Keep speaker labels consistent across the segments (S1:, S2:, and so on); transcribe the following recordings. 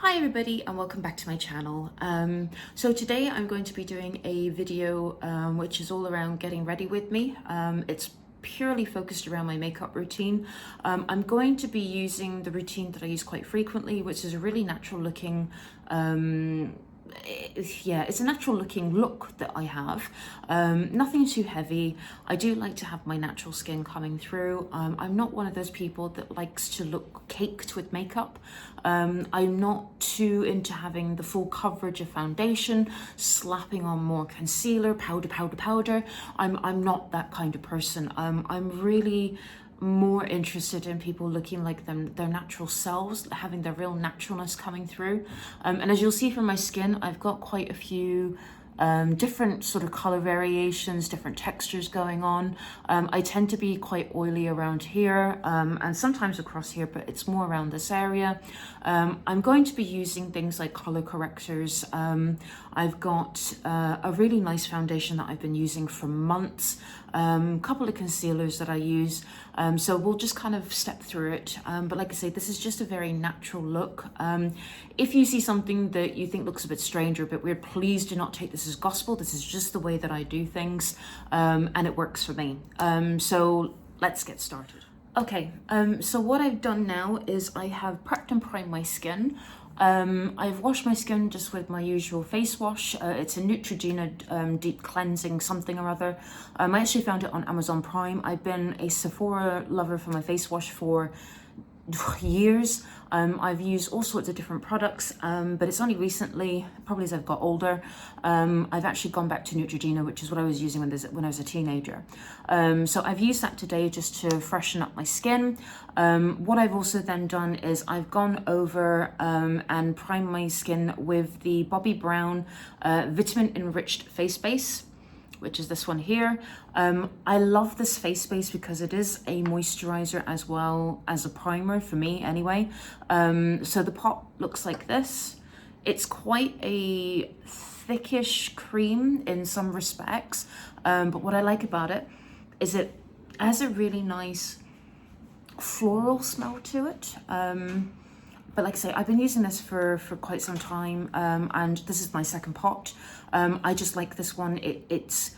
S1: Hi everybody and welcome back to my channel. So today I'm going to be doing a video which is all around getting ready with me. It's purely focused around my makeup routine. I'm going to be using the routine that I use quite frequently, which is a really natural looking it's a natural looking look that I have. Nothing too heavy. I do like to have my natural skin coming through. I'm not one of those people that likes to look caked with makeup. I'm not too into having the full coverage of foundation, slapping on more concealer, powder. I'm not that kind of person. I'm really more interested in people looking like their natural selves, having their real naturalness coming through. And as you'll see from my skin, I've got quite a few different sort of color variations, different textures going on. I tend to be quite oily around here and sometimes across here, but it's more around this area. I'm going to be using things like color correctors. I've got a really nice foundation that I've been using for months, a couple of concealers that I use. So we'll just kind of step through it. But like I say, this is just a very natural look. If you see something that you think looks a bit strange or a bit weird, please do not take this as gospel. This is just the way that I do things, and it works for me. So let's get started. Okay, so what I've done now is I have prepped and primed my skin. I've washed my skin just with my usual face wash. It's a Neutrogena deep cleansing something or other. I actually found it on Amazon Prime. I've been a Sephora lover for my face wash for years. I've used all sorts of different products, but it's only recently, probably as I've got older, I've actually gone back to Neutrogena, which is what I was using when I was a teenager. So I've used that today just to freshen up my skin. What I've also then done is I've gone over and primed my skin with the Bobbi Brown Vitamin Enriched Face Base, which is this one here. I love this face base because it is a moisturizer as well as a primer for me anyway. So the pot looks like this. It's quite a thickish cream in some respects, but what I like about it is it has a really nice floral smell to it. But like I say, I've been using this for quite some time, and this is my second pot. I just like this one. It's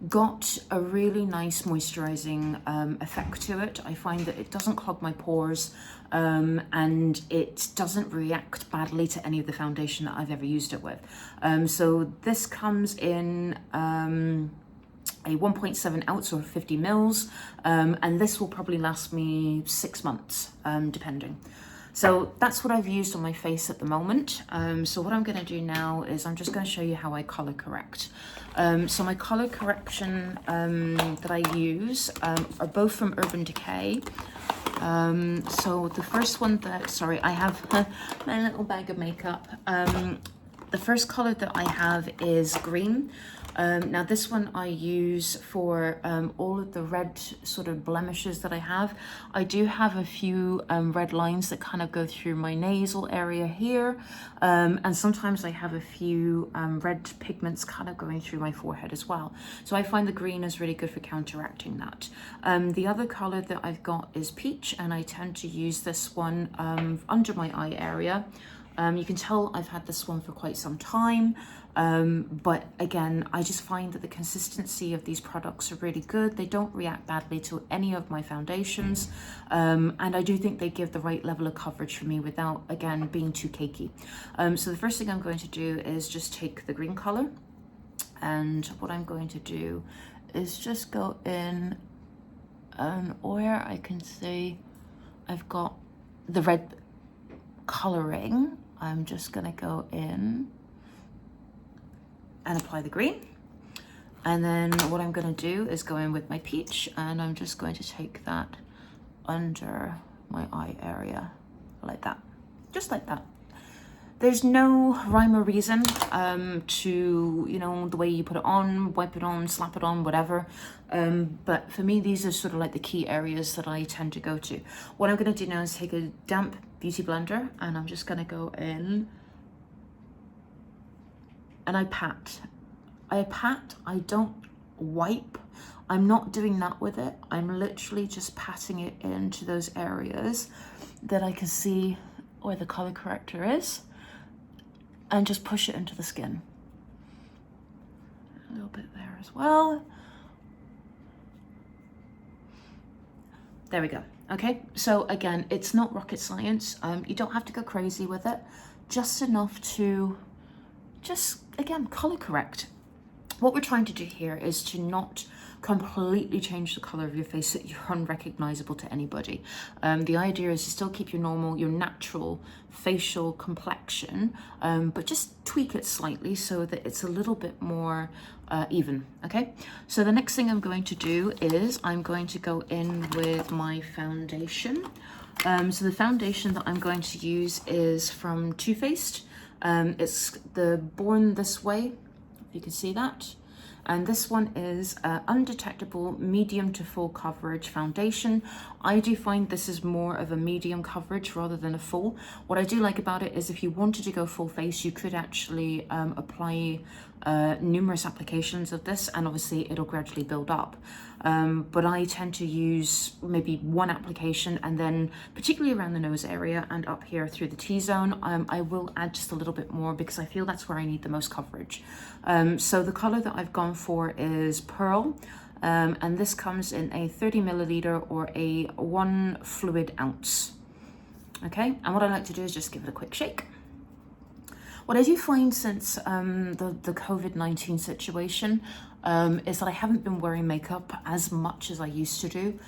S1: got a really nice moisturizing effect to it. I find that it doesn't clog my pores, and it doesn't react badly to any of the foundation that I've ever used it with. So this comes in a 1.7 ounce or 50 mils, and this will probably last me 6 months, depending. So that's what I've used on my face at the moment. So what I'm going to do now is I'm just going to show you how I color correct. So my color correction that I use are both from Urban Decay. So the first one I have my little bag of makeup. The first color that I have is Grwm. Now this one I use for all of the red sort of blemishes that I have. I do have a few red lines that kind of go through my nasal area here, and sometimes I have a few red pigments kind of going through my forehead as well. So I find the green is really good for counteracting that. The other color that I've got is Peach, and I tend to use this one under my eye area. You can tell I've had this one for quite some time, but again, I just find that the consistency of these products are really good. They don't react badly to any of my foundations, and I do think they give the right level of coverage for me without, again, being too cakey. So the first thing I'm going to do is just take the green color, and what I'm going to do is just go in, and where I can see I've got the red coloring, I'm just gonna go in and apply the green. And then what I'm gonna do is go in with my peach, and I'm just going to take that under my eye area like that, just like that. There's no rhyme or reason to, the way you put it on, wipe it on, slap it on, whatever. But for me, these are sort of like the key areas that I tend to go to. What I'm gonna do now is take a damp beauty blender, and I'm just gonna go in and I pat, I don't wipe. I'm not doing that with it. I'm literally just patting it into those areas that I can see where the color corrector is. and just push it into the skin. A little bit there as well. There we go. Okay, so again, it's not rocket science. You don't have to go crazy with it. Just enough to just, again, color correct. What we're trying to do here is to not completely change the color of your face so that you're unrecognizable to anybody. The idea is to still keep your normal, your natural facial complexion, but just tweak it slightly so that it's a little bit more even, okay? So the next thing I'm going to do is I'm going to go in with my foundation. So the foundation that I'm going to use is from Too Faced. It's the Born This Way, if you can see that. And this one is undetectable medium to full coverage foundation. I do find this is more of a medium coverage rather than a full. What I do like about it is if you wanted to go full face, you could actually apply numerous applications of this, and obviously it'll gradually build up. But I tend to use maybe one application, and then particularly around the nose area and up here through the T-zone, I will add just a little bit more because I feel that's where I need the most coverage. So the color that I've gone for is Pearl, and this comes in a 30 milliliter or a 1 fluid ounce. Okay, and what I like to do is just give it a quick shake. What I do find since the COVID-19 situation is that I haven't been wearing makeup as much as I used to do.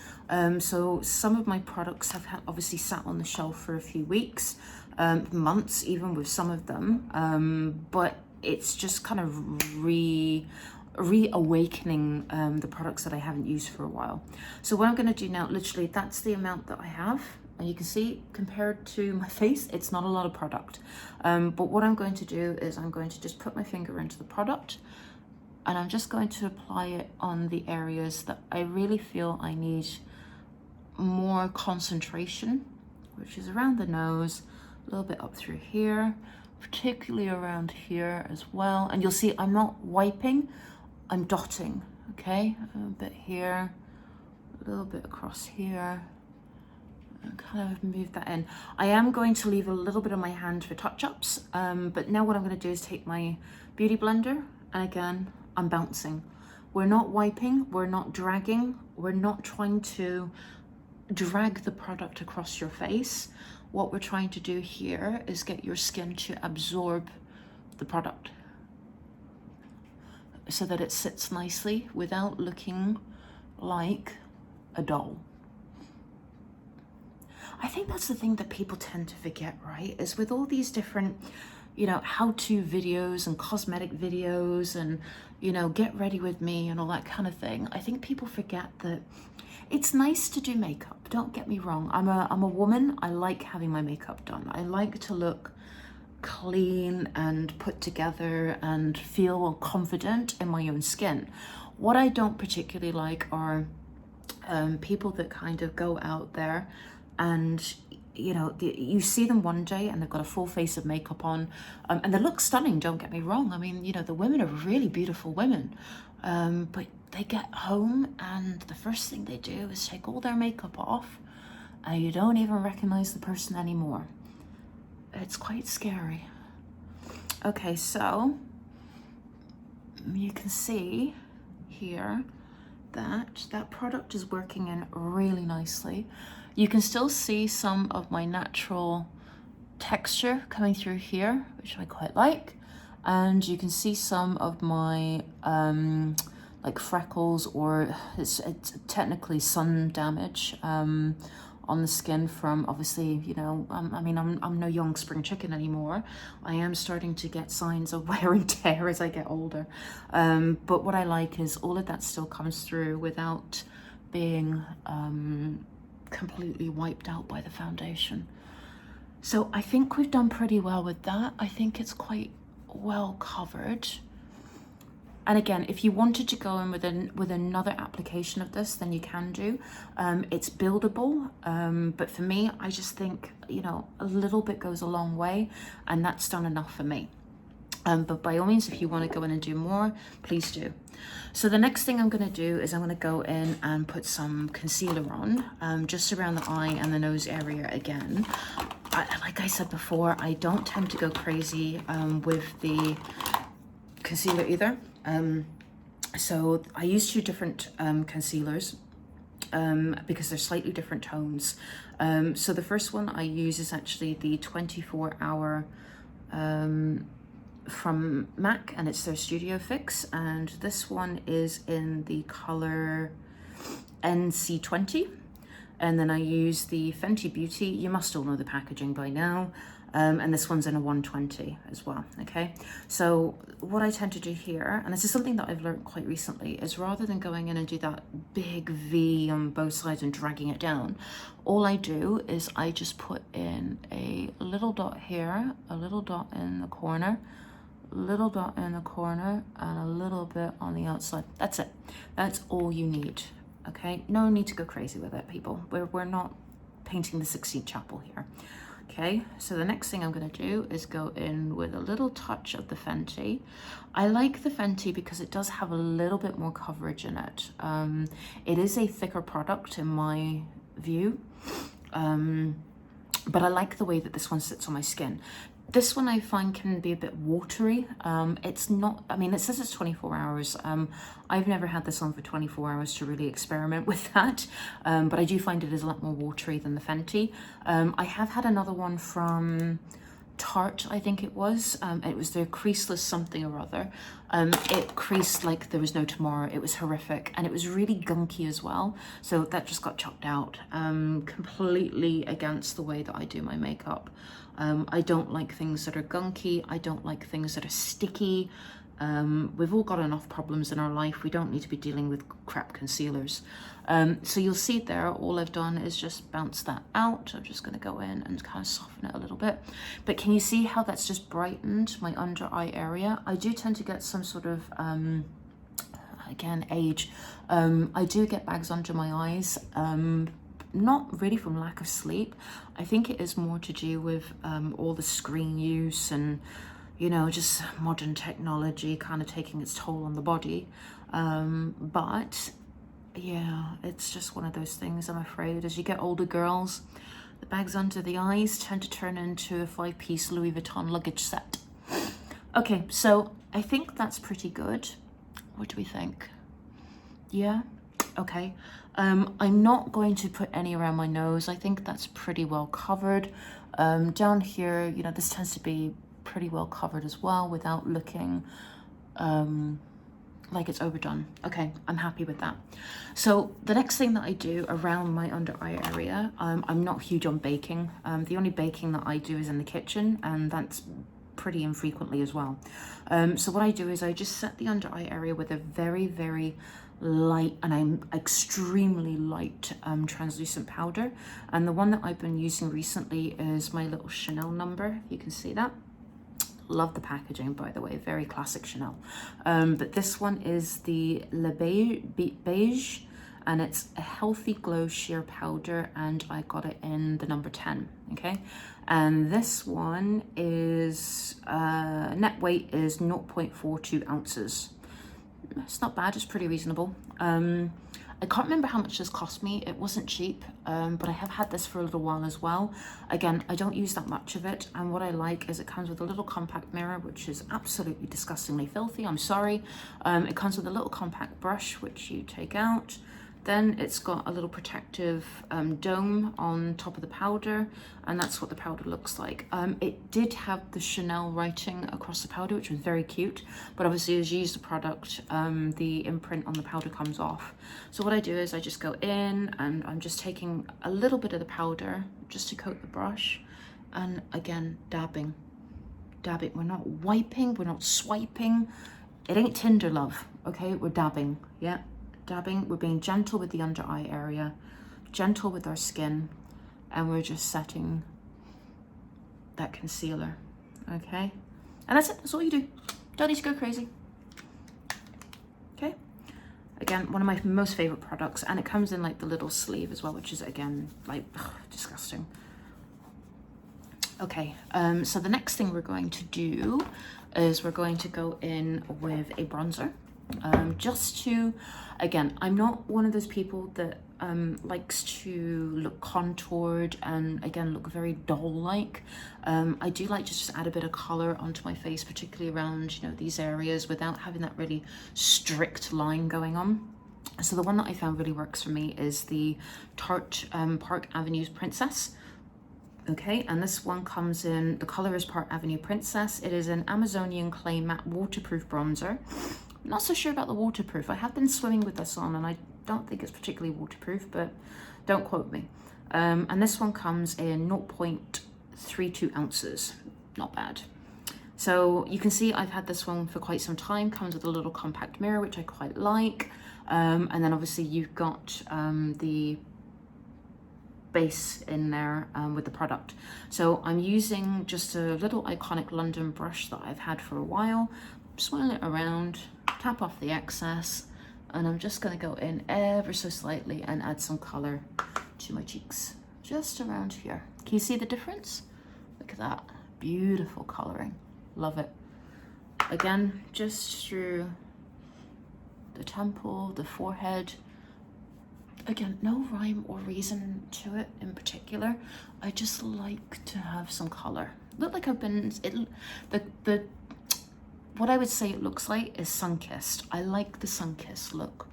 S1: So some of my products have obviously sat on the shelf for a few weeks, months even with some of them, but it's just kind of reawakening the products that I haven't used for a while. So what I'm going to do now, literally that's the amount that I have. And you can see, compared to my face, it's not a lot of product. But what I'm going to do is I'm going to just put my finger into the product, and I'm just going to apply it on the areas that I really feel I need more concentration, which is around the nose, a little bit up through here, particularly around here as well. And you'll see I'm not wiping, I'm dotting, okay? A bit here, a little bit across here. And kind of move that in. I am going to leave a little bit on my hand for touch-ups, but now what I'm going to do is take my beauty blender, and again, I'm bouncing. We're not wiping, we're not dragging, we're not trying to drag the product across your face. What we're trying to do here is get your skin to absorb the product so that it sits nicely without looking like a doll. I think that's the thing that people tend to forget, right? Is with all these different, you know, how-to videos and cosmetic videos and, you know, get ready with me and all that kind of thing. I think people forget that it's nice to do makeup. Don't get me wrong. I'm a woman. I like having my makeup done. I like to look clean and put together and feel confident in my own skin. What I don't particularly like are people that kind of go out there and, you know, you see them one day and they've got a full face of makeup on, and they look stunning, don't get me wrong. I mean, you know, the women are really beautiful women, but they get home and the first thing they do is take all their makeup off, and you don't even recognize the person anymore. It's quite scary. Okay, so you can see here that that product is working in really nicely. You can still see some of my natural texture coming through here, which I quite like. And you can see some of my like freckles, or it's technically sun damage on the skin from, obviously, you know, I mean, I'm no young spring chicken anymore. I am starting to get signs of wear and tear as I get older. But what I like is all of that still comes through without being completely wiped out by the foundation. So I think we've done pretty well with that. I think it's quite well covered. And again, if you wanted to go in with another application of this, then you can do. It's buildable, but for me, I just think, you know, a little bit goes a long way, and that's done enough for me. But by all means, if you want to go in and do more, please do. So the next thing I'm going to do is I'm going to go in and put some concealer on, just around the eye and the nose area again. like I said before, I don't tend to go crazy with the concealer either. So I use two different concealers because they're slightly different tones. So the first one I use is actually the 24 Hour from MAC, and it's their Studio Fix, and this one is in the color NC20. And then I use the Fenty Beauty, you must all know the packaging by now, and this one's in a 120 as well, okay? So what I tend to do here, and this is something that I've learned quite recently, is rather than going in and do that big V on both sides and dragging it down, all I do is I just put in a little dot here, a little dot in the corner, little dot in the corner, and a little bit on the outside. That's it. That's all you need. Okay, no need to go crazy with it, people. We're not painting the Sistine Chapel here. Okay, so the next thing I'm going to do is go in with a little touch of the Fenty. I like the Fenty because it does have a little bit more coverage in it. It is a thicker product in my view, but I like the way that this one sits on my skin. This one I find can be a bit watery. It's not, I mean, it says it's 24 hours. I've never had this on for 24 hours to really experiment with that, but I do find it is a lot more watery than the Fenty. I have had another one from Tarte, I think it was. It was their creaseless something or other. It creased like there was no tomorrow. It was horrific, and it was really gunky as well. So that just got chucked out, completely against the way that I do my makeup. I don't like things that are gunky. I don't like things that are sticky. We've all got enough problems in our life. We don't need to be dealing with crap concealers. So you'll see there, all I've done is just bounce that out. I'm just going to go in and kind of soften it a little bit. But can you see how that's just brightened my under eye area? I do tend to get some sort of, again, age. I do get bags under my eyes. Not really from lack of sleep. I think it is more to do with all the screen use and, you know, just modern technology kind of taking its toll on the body. But yeah, it's just one of those things, I'm afraid. As you get older, girls, the bags under the eyes tend to turn into a 5-piece Louis Vuitton luggage set. Okay, so I think that's pretty good. What do we think? Yeah? Okay. I'm not going to put any around my nose. I think that's pretty well covered. Down here, you know, this tends to be pretty well covered as well without looking like it's overdone. Okay, I'm happy with that. So the next thing that I do around my under eye area, I'm not huge on baking. The only baking that I do is in the kitchen, and that's pretty infrequently as well. So what I do is I just set the under eye area with a very, very light, and I'm extremely light translucent powder. And the one that I've been using recently is my little Chanel number. You can see that. Love the packaging, by the way, very classic Chanel. But this one is the Le Beige, and it's a healthy glow sheer powder, and I got it in the number 10. Okay, and this one is net weight is 0.42 ounces. It's not bad, it's pretty reasonable. I can't remember how much this cost me. It wasn't cheap, but I have had this for a little while as well. Again, I don't use that much of it, and what I like is it comes with a little compact mirror, which is absolutely disgustingly filthy, I'm sorry. It comes with a little compact brush, which you take out. Then it's got a little protective dome on top of the powder, and that's what the powder looks like. It did have the Chanel writing across the powder, which was very cute, but obviously as you use the product, the imprint on the powder comes off. So what I do is I just go in, and I'm just taking a little bit of the powder just to coat the brush, and again, dabbing. We're not wiping, we're not swiping. It ain't Tinder, love, okay? We're dabbing, yeah? Dabbing, we're being gentle with the under eye area, gentle with our skin, and we're just setting that concealer, okay? And that's it, that's all you do. Don't need to go crazy, okay? Again, one of my most favorite products, and it comes in like the little sleeve as well, which is again, like, ugh, disgusting. Okay, so the next thing we're going to do is we're going to go in with a bronzer. just to, again, I'm not one of those people that likes to look contoured and again look very doll-like. I do like to just add a bit of color onto my face, particularly around, you know, these areas without having that really strict line going on. So the one that I found really works for me is the Tarte Park Avenue's Princess. Okay, and this one comes in, the color is Park Avenue Princess. It is an Amazonian clay matte waterproof bronzer. I'm not so sure about the waterproof. I have been swimming with this on and I don't think it's particularly waterproof, but don't quote me. And this one comes in 0.32 ounces, not bad. So you can see I've had this one for quite some time, comes with a little compact mirror, which I quite like. And then obviously you've got the base in there with the product. So I'm using just a little iconic London brush that I've had for a while, swirl it around, tap off the excess, and I'm just going to go in ever so slightly and add some color to my cheeks, just around here. Can you see the difference? Look at that, beautiful coloring, love it. Again, just through the temple, the forehead. Again, no rhyme or reason to it in particular. I just like to have some color. Look like I've been, what I would say it looks like is sun-kissed. I like the sun-kissed look.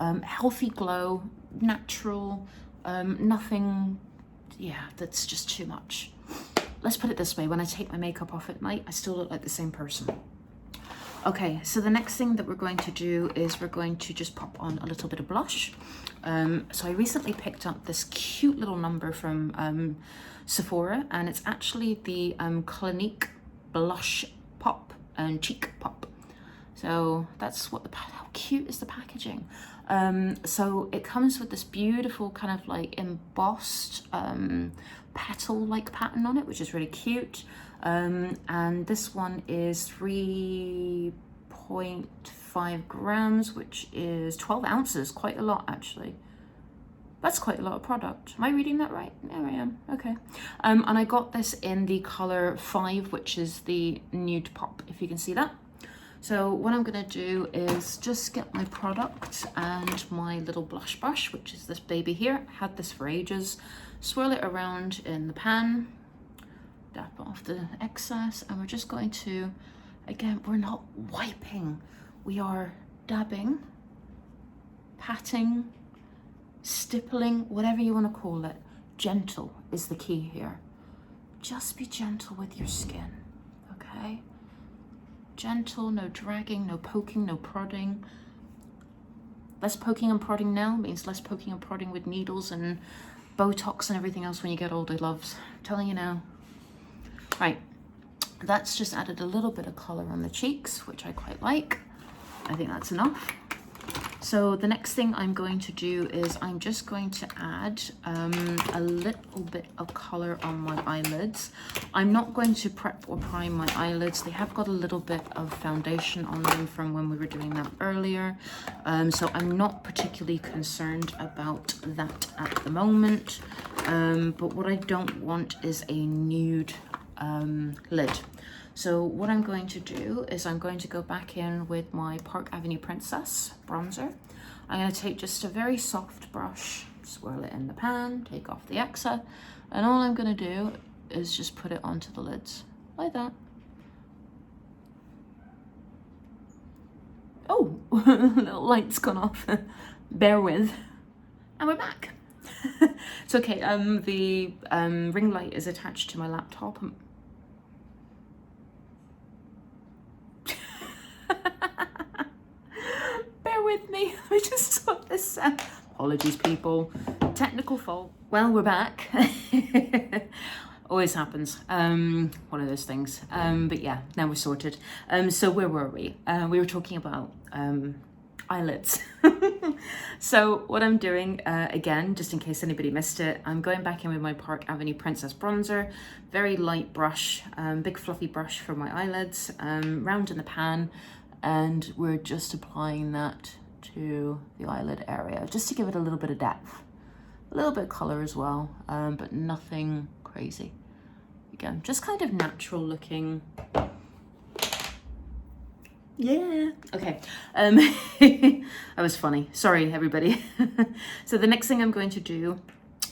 S1: Healthy glow, natural, nothing, yeah, that's just too much. Let's put it this way, when I take my makeup off at night, I still look like the same person. Okay, so the next thing that we're going to do is we're going to just pop on a little bit of blush. So I recently picked up this cute little number from Sephora, and it's actually the Clinique Blush Pop and Cheek Pop. So that's what how cute is the packaging? So it comes with this beautiful kind of like embossed petal-like pattern on it, which is really cute. And this one is 3.5 grams, which is 12 ounces, quite a lot actually. That's quite a lot of product. Am I reading that right? There I am, okay. And I got this in the color 5, which is the nude pop, if you can see that. So what I'm gonna do is just get my product and my little blush brush, which is this baby here. Had this for ages. Swirl it around in the pan, dab off the excess, and we're just going to, again, we're not wiping, we are dabbing, patting, stippling, whatever you want to call it. Gentle is the key here. Just be gentle with your skin, okay? Gentle, no dragging, no poking, no prodding. Less poking and prodding now means less poking and prodding with needles and Botox and everything else when you get older, loves. I'm telling you now. Right, that's just added a little bit of color on the cheeks, which I quite like. I think that's enough. So the next thing I'm going to do is I'm just going to add a little bit of color on my eyelids. I'm not going to prep or prime my eyelids. They have got a little bit of foundation on them from when we were doing that earlier. So I'm not particularly concerned about that at the moment. But what I don't want is a nude lid. So what I'm going to do is I'm going to go back in with my Park Avenue Princess bronzer. I'm going to take just a very soft brush, swirl it in the pan, take off the excess, and all I'm going to do is just put it onto the lids, like that. Oh, little light's gone off. Bear with. And we're back. It's okay, the ring light is attached to my laptop. Bear with me, let me just sort this out. Apologies, people. Technical fault. Well, we're back. Always happens. One of those things. But yeah, now we're sorted. So where were we? We were talking about eyelids. So what I'm doing, again, just in case anybody missed it, I'm going back in with my Park Avenue Princess bronzer, very light brush, big fluffy brush for my eyelids, round in the pan, and we're just applying that to the eyelid area, just to give it a little bit of depth, a little bit of color as well, but nothing crazy. Again, just kind of natural looking. Yeah. Okay. That was funny. Sorry, everybody. So the next thing I'm going to do,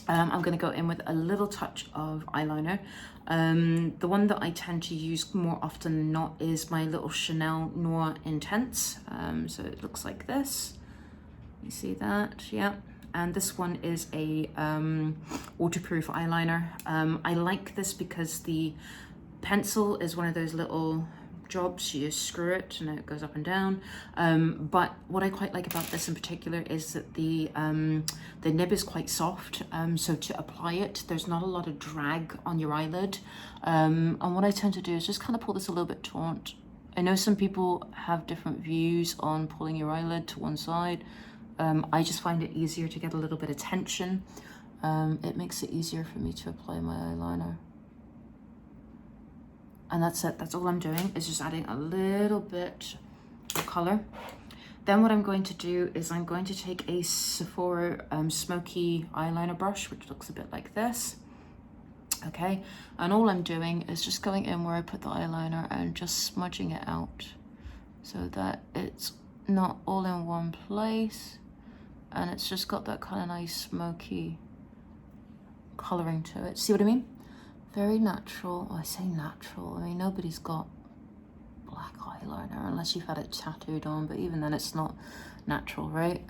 S1: I'm going to go in with a little touch of eyeliner. The one that I tend to use more often than not is my little Chanel Noir Intense. So it looks like this. You see that? Yeah. And this one is a waterproof eyeliner. I like this because the pencil is one of those little jobs. You just screw it and it goes up and down. But what I quite like about this in particular is that the nib is quite soft. So to apply it, there's not a lot of drag on your eyelid. And what I tend to do is just kind of pull this a little bit taut. I know some people have different views on pulling your eyelid to one side. I just find it easier to get a little bit of tension. It makes it easier for me to apply my eyeliner. And that's it, that's all I'm doing, is just adding a little bit of color. Then what I'm going to do is I'm going to take a Sephora smoky eyeliner brush, which looks a bit like this. Okay, and all I'm doing is just going in where I put the eyeliner and just smudging it out so that it's not all in one place, and it's just got that kind of nice smoky coloring to it. See what I mean? Very natural. I say natural, I mean nobody's got black eyeliner unless you've had it tattooed on, but even then it's not natural, right?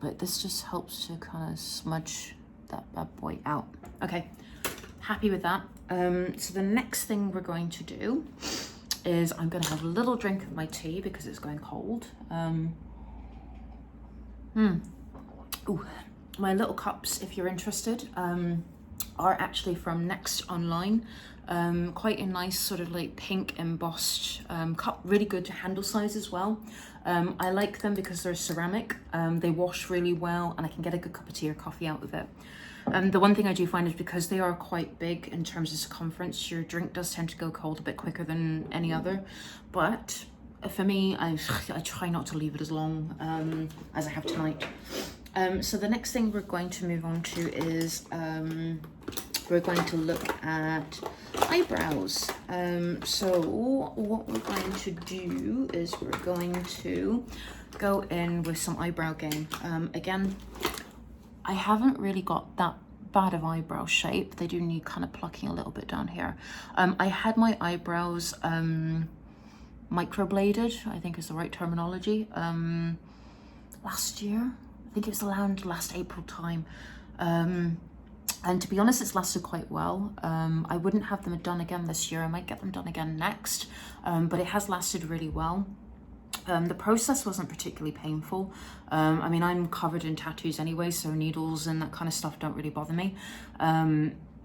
S1: But this just helps to kind of smudge that bad boy out. Okay, happy with that. So the next thing we're going to do is I'm going to have a little drink of my tea because it's going cold. Ooh, my little cups, if you're interested, are actually from Next Online. Quite a nice sort of like pink embossed cup, really good handle size as well. I like them because they're ceramic, they wash really well, and I can get a good cup of tea or coffee out of it. The one thing I do find is because they are quite big in terms of circumference, your drink does tend to go cold a bit quicker than any other. But for me, I try not to leave it as long as I have tonight. So the next thing we're going to move on to is we're going to look at eyebrows. So what we're going to do is we're going to go in with some eyebrow game. Again, I haven't really got that bad of eyebrow shape. They do need kind of plucking a little bit down here. I had my eyebrows microbladed, I think is the right terminology, last year. I think it was around last April time. And to be honest, it's lasted quite well. I wouldn't have them done again this year. I might get them done again next, but it has lasted really well. The process wasn't particularly painful. I mean, I'm covered in tattoos anyway, so needles and that kind of stuff don't really bother me.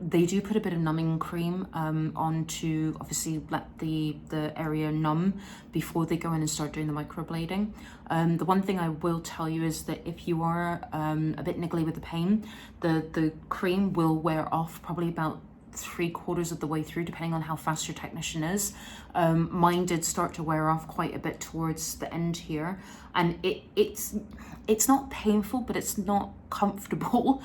S1: They do put a bit of numbing cream on to obviously let the area numb before they go in and start doing the microblading. The one thing I will tell you is that if you are a bit niggly with the pain, the cream will wear off probably about 3/4 of the way through, depending on how fast your technician is. Mine did start to wear off quite a bit towards the end here, and it's not painful, but it's not comfortable.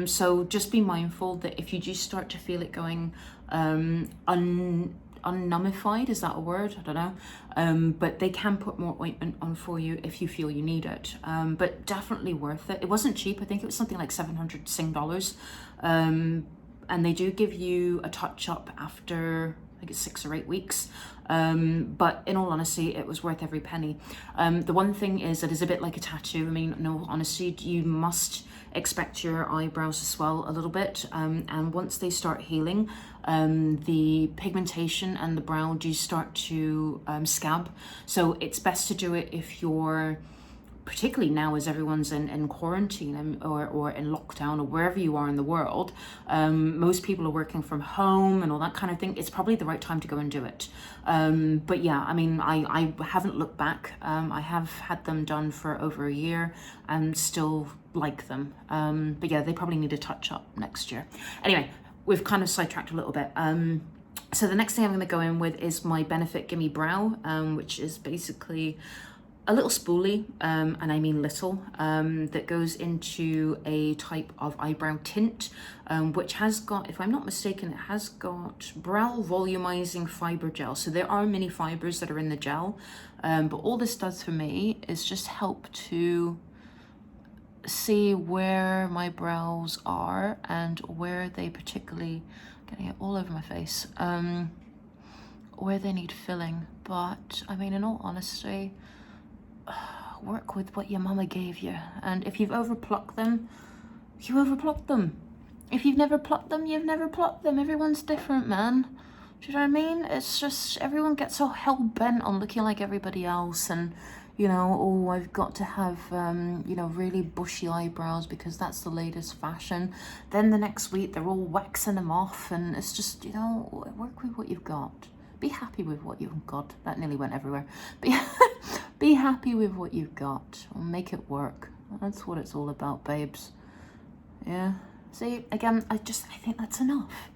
S1: So just be mindful that if you do start to feel it going unnummified, is that a word? I don't know. But they can put more ointment on for you if you feel you need it. But definitely worth it. It wasn't cheap. I think it was something like 700 Sing dollars. And they do give you a touch up after, I think it's 6 or 8 weeks. But in all honesty, it was worth every penny. The one thing is that it's a bit like a tattoo. I mean, in all honesty, you must expect your eyebrows to swell a little bit. And once they start healing, the pigmentation and the brow do start to scab. So it's best to do it if you're, particularly now as everyone's in quarantine or in lockdown or wherever you are in the world, most people are working from home and all that kind of thing. It's probably the right time to go and do it. But yeah, I mean, I haven't looked back. I have had them done for over a year and still like them. But yeah, they probably need a touch up next year. Anyway, we've kind of sidetracked a little bit. So the next thing I'm going to go in with is my Benefit Gimme Brow, which is basically a little spoolie, and I mean little, that goes into a type of eyebrow tint, which has got, if I'm not mistaken, it has got brow volumizing fiber gel. So there are mini fibers that are in the gel, but all this does for me is just help to see where my brows are and where they particularly, getting it all over my face, where they need filling. But I mean, in all honesty, work with what your mama gave you, and if you've overplucked them, you overplucked them. If you've never plucked them, you've never plucked them. Everyone's different, man. Do you know what I mean? It's just everyone gets so hell-bent on looking like everybody else, and you know, oh, I've got to have you know, really bushy eyebrows because that's the latest fashion. Then the next week they're all waxing them off, and it's just, you know, work with what you've got. Be happy with what you've got. That nearly went everywhere. Be happy with what you've got. Make it work. That's what it's all about, babes. Yeah. See, again, I think that's enough.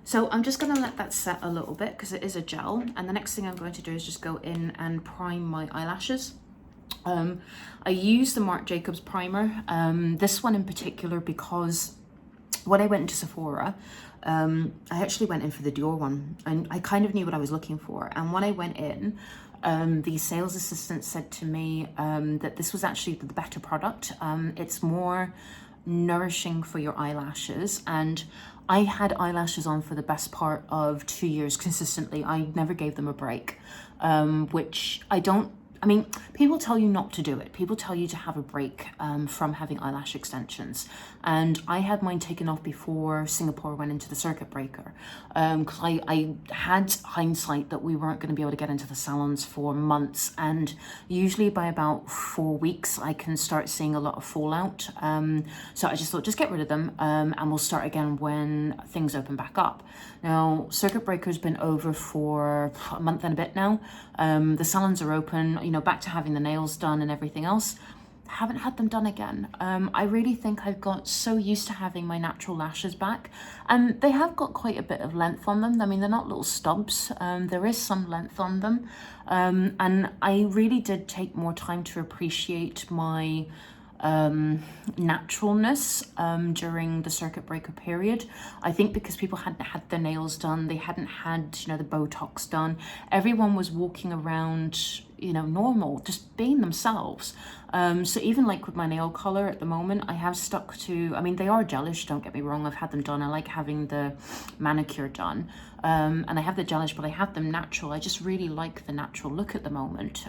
S1: So I'm just going to let that set a little bit because it is a gel. And the next thing I'm going to do is just go in and prime my eyelashes. I use the Marc Jacobs primer. This one in particular because when I went into Sephora, I actually went in for the Dior one, and I kind of knew what I was looking for. And when I went in, the sales assistant said to me that this was actually the better product. It's more nourishing for your eyelashes, and I had eyelashes on for the best part of 2 years consistently. I never gave them a break, which I mean, people tell you not to do it. People tell you to have a break from having eyelash extensions. And I had mine taken off before Singapore went into the circuit breaker. Because I had hindsight that we weren't going to be able to get into the salons for months. And usually by about 4 weeks, I can start seeing a lot of fallout. So I just thought, just get rid of them and we'll start again when things open back up. Now, circuit breaker's been over for a month and a bit now. The salons are open, you know, back to having the nails done and everything else. Haven't had them done again. I really think I've got so used to having my natural lashes back, and they have got quite a bit of length on them. I mean, they're not little stubs. There is some length on them, and I really did take more time to appreciate my naturalness during the circuit breaker period. I think because people hadn't had their nails done, they hadn't had, you know, the Botox done. Everyone was walking around, you know, normal, just being themselves. So even like with my nail color at the moment, I have stuck to, I mean, they are gelish, don't get me wrong. I've had them done. I like having the manicure done. And I have the gelish, but I have them natural. I just really like the natural look at the moment.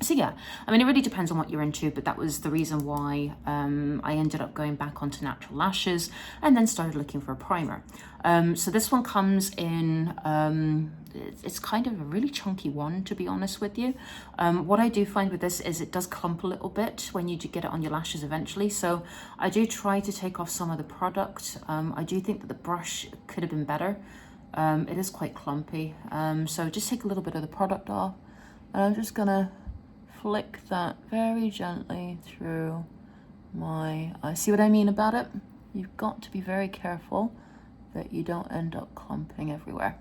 S1: So yeah, I mean, it really depends on what you're into, but that was the reason why I ended up going back onto natural lashes and then started looking for a primer. So this one comes in, it's kind of a really chunky one, to be honest with you. What I do find with this is it does clump a little bit when you do get it on your lashes eventually. So I do try to take off some of the product. I do think that the brush could have been better. It is quite clumpy. So just take a little bit of the product off. And I'm just gonna flick that very gently through my eye. See what I mean about it? You've got to be very careful that you don't end up clumping everywhere.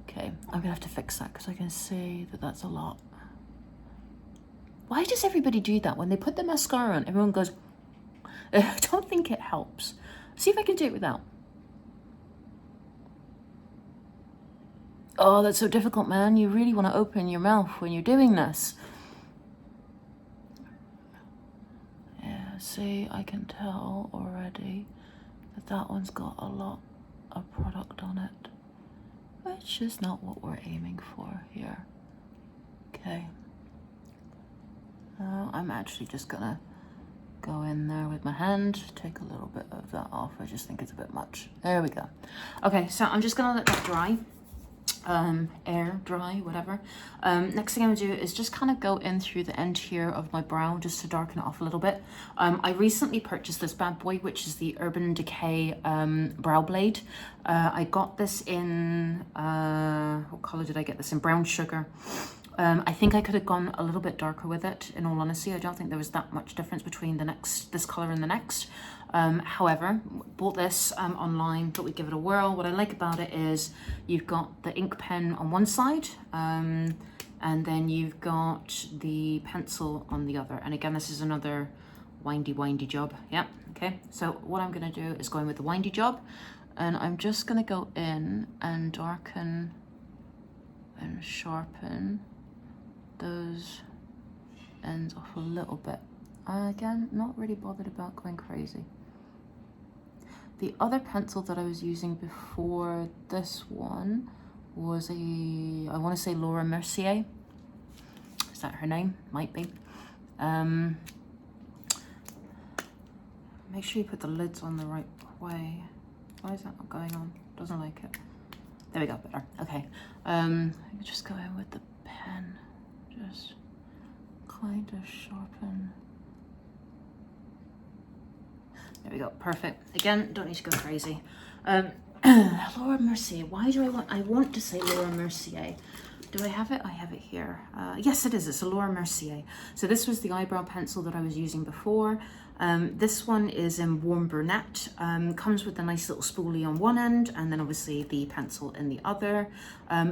S1: Okay, I'm gonna have to fix that because I can see that that's a lot. Why does everybody do that? When they put the mascara on, everyone goes, I don't think it helps. See if I can do it without. Oh, that's so difficult, man. You really want to open your mouth when you're doing this. See, I can tell already that that one's got a lot of product on it, which is not what we're aiming for here. Okay. I'm actually just gonna go in there with my hand, take a little bit of that off. I just think it's a bit much. There we go. Okay, so I'm just gonna let that dry. Air dry, whatever. Next thing I'm gonna do is just kind of go in through the end here of my brow just to darken it off a little bit. I recently purchased this bad boy, which is the Urban Decay brow blade. I got this in what color did I get this in? Brown sugar. I think I could have gone a little bit darker with it, in all honesty. I don't think there was that much difference between this color and the next. However, bought this online, thought we'd give it a whirl. What I like about it is you've got the ink pen on one side, and then you've got the pencil on the other. And again, this is another windy job. Yeah, okay. So what I'm gonna do is go in with the windy job, and I'm just gonna go in and darken and sharpen those ends off a little bit. Again, not really bothered about going crazy. The other pencil that I was using before this one was I want to say Laura Mercier. Is that her name? Might be. Make sure you put the lids on the right way. Why is that not going on? Doesn't like it. There we go, better. Okay. Just go in with the pen. Just kind of sharpen. There we go, perfect. Again, don't need to go crazy. Laura Mercier, why do I want to say Laura Mercier. Do I have it? I have it here. Yes, it is, it's a Laura Mercier. So this was the eyebrow pencil that I was using before. This one is in warm brunette, comes with a nice little spoolie on one end, and then obviously the pencil in the other.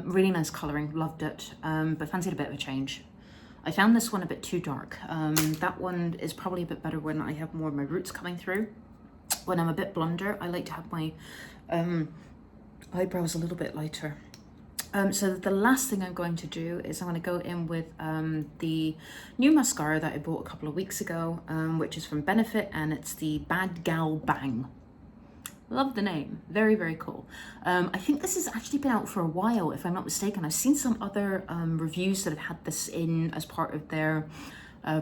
S1: Really nice colouring, loved it, but fancied a bit of a change. I found this one a bit too dark. That one is probably a bit better when I have more of my roots coming through. When I'm a bit blonder, I like to have my eyebrows a little bit lighter. So the last thing I'm going to do is I'm going to go in with the new mascara that I bought a couple of weeks ago, which is from Benefit, and it's the Bad Gal Bang. Love the name, very cool. I think this has actually been out for a while, if I'm not mistaken. I've seen some other reviews that have had this in as part of their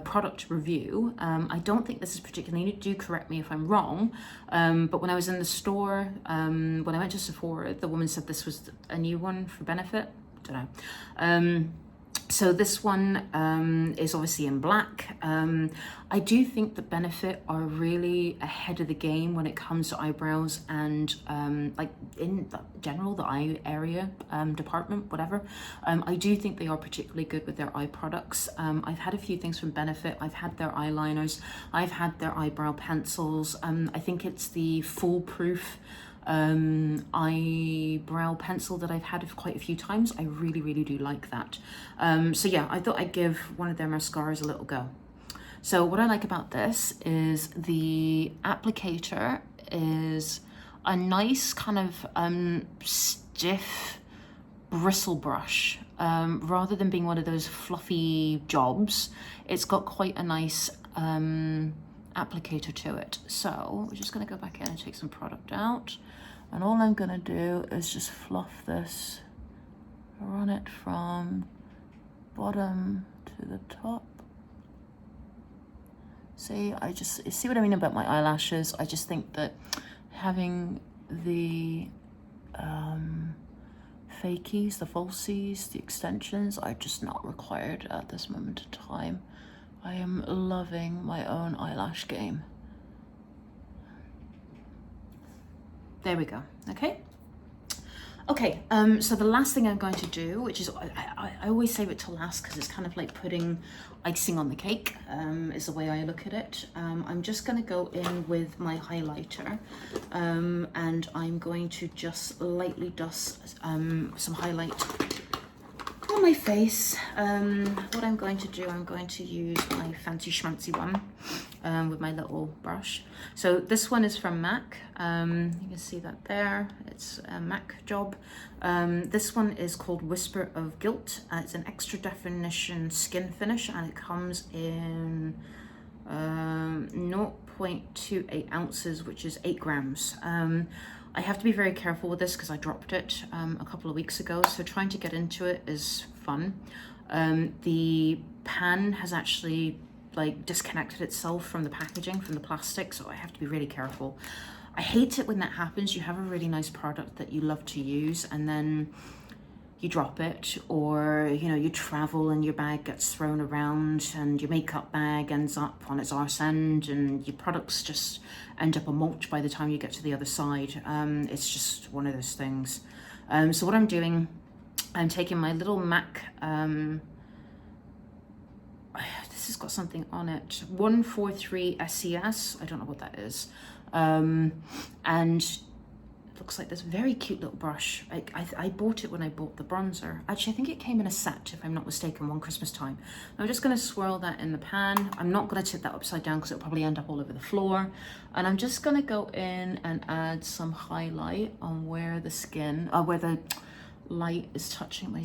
S1: product review. I don't think this is particularly new, do correct me if I'm wrong, but when I was in the store, when I went to Sephora, the woman said this was a new one for Benefit. Don't know. So this one is obviously in black. I do think that Benefit are really ahead of the game when it comes to eyebrows and like in general, the eye area department, whatever. I do think they are particularly good with their eye products. I've had a few things from Benefit. I've had their eyeliners. I've had their eyebrow pencils. I think it's the foolproof eyebrow pencil that I've had quite a few times. I really do like that. So yeah, I thought I'd give one of their mascaras a little go. So what I like about this is the applicator is a nice kind of stiff bristle brush. Rather than being one of those fluffy jobs, it's got quite a nice applicator to it. So we're just going to go back in and take some product out. And all I'm gonna do is just fluff this, run it from bottom to the top. See, see what I mean about my eyelashes? I just think that having the fakies, the falsies, the extensions are just not required at this moment in time. I am loving my own eyelash game. There we go, okay? Okay, so the last thing I'm going to do, which is, I always save it to last because it's kind of like putting icing on the cake, is the way I look at it. I'm just gonna go in with my highlighter, and I'm going to just lightly dust some highlight on my face. What I'm going to do, I'm going to use my fancy schmancy one with my little brush. So this one is from MAC. You can see that there. It's a MAC job. This one is called Whisper of Guilt. It's an extra definition skin finish, and it comes in 0.28 ounces, which is 8 grams. I have to be very careful with this because I dropped it a couple of weeks ago, so trying to get into it is fun. The pan has actually like disconnected itself from the packaging, from the plastic, so I have to be really careful. I hate it when that happens. You have a really nice product that you love to use and then you drop it, or you know, you travel and your bag gets thrown around and your makeup bag ends up on its arse end and your products just end up a mulch by the time you get to the other side. It's just one of those things. So what I'm doing, I'm taking my little MAC this has got something on it, 143 SES, I don't know what that is, and it looks like this very cute little brush. I bought it when I bought the bronzer. Actually, I think it came in a set, if I'm not mistaken, one Christmas time. I'm just going to swirl that in the pan. I'm not going to tip that upside down because it'll probably end up all over the floor. And I'm just going to go in and add some highlight on where the skin, where the light is touching my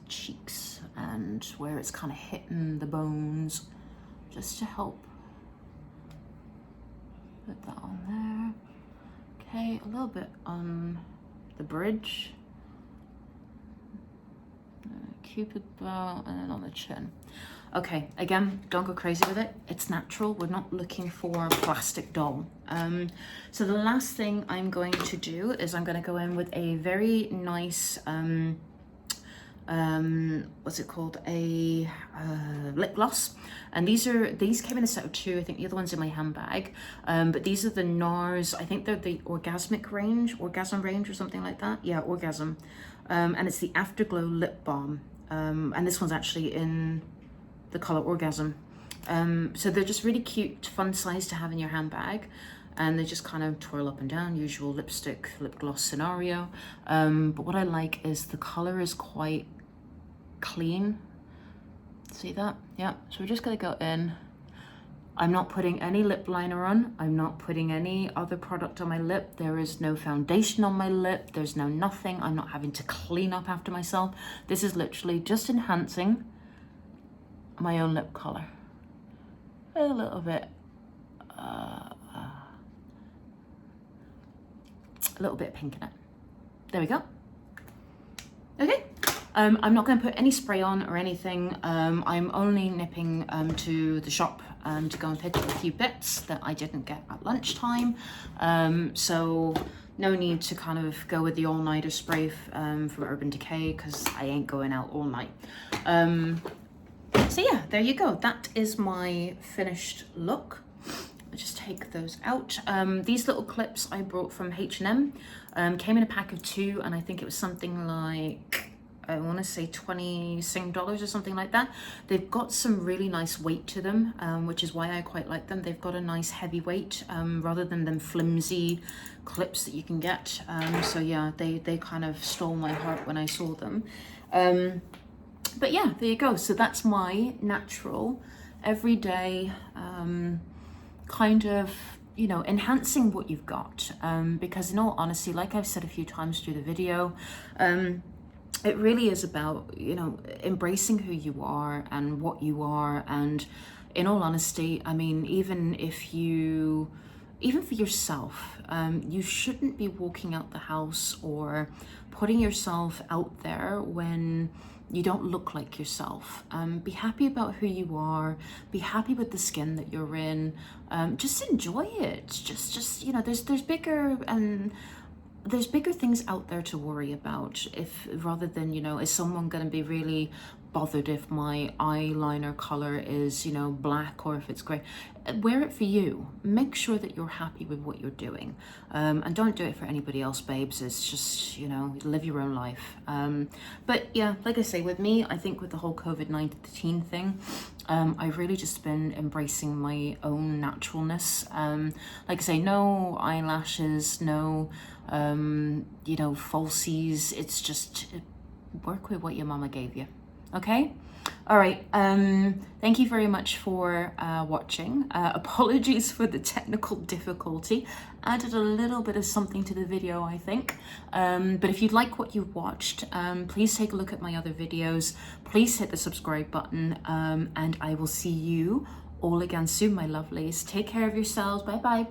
S1: cheeks and where it's kind of hitting the bones, just to help put that on there. Okay, a little bit on the bridge, cupid bow, and then on the chin. Okay, again, don't go crazy with it. It's natural. We're not looking for a plastic doll. So the last thing I'm going to do is I'm going to go in with a very nice, what's it called, a lip gloss, and these came in a set of 2. I think the other one's in my handbag, but these are the NARS, I think they're the orgasm range or something like that. Yeah, orgasm. And it's the Afterglow lip balm, and this one's actually in the color orgasm. So they're just really cute, fun size to have in your handbag, and they just kind of twirl up and down, usual lipstick lip gloss scenario. But what I like is the color is quite clean. See that? Yeah. So we're just gonna go in. I'm not putting any lip liner on. I'm not putting any other product on my lip. There is no foundation on my lip. There's no nothing. I'm not having to clean up after myself. This is literally just enhancing my own lip color. A little bit, a little bit of pink in it. There we go. Okay. I'm not going to put any spray on or anything. I'm only nipping to the shop to go and pick up a few bits that I didn't get at lunchtime. So no need to kind of go with the all-nighter spray from Urban Decay, because I ain't going out all night. So yeah, there you go. That is my finished look. I'll just take those out. These little clips I brought from H&M, came in a pack of 2, and I think it was something like, I want to say $20 Sing dollars or something like that. They've got some really nice weight to them, which is why I quite like them. They've got a nice heavy weight, rather than them flimsy clips that you can get. So yeah, they kind of stole my heart when I saw them. But yeah, there you go. So that's my natural, everyday, kind of, you know, enhancing what you've got. Because in all honesty, like I've said a few times through the video, it really is about, you know, embracing who you are and what you are. And in all honesty, I mean, even for yourself, you shouldn't be walking out the house or putting yourself out there when you don't look like yourself. Be happy about who you are. Be happy with the skin that you're in. Just enjoy it. Just you know, there's bigger things out there to worry about, rather than, you know, is someone going to be really bothered if my eyeliner color is, you know, black, or if it's gray. Wear it for you. Make sure that you're happy with what you're doing, and don't do it for anybody else, babes. It's just, you know, live your own life. But yeah, like I say, with me, I think with the whole COVID-19 thing, I've really just been embracing my own naturalness. Like I say, no eyelashes, no you know, falsies. It's just work with what your mama gave you. Okay. All right. Thank you very much for watching. Apologies for the technical difficulty. Added a little bit of something to the video, I think. But if you'd like what you've watched, please take a look at my other videos. Please hit the subscribe button, and I will see you all again soon, my lovelies. Take care of yourselves. Bye bye.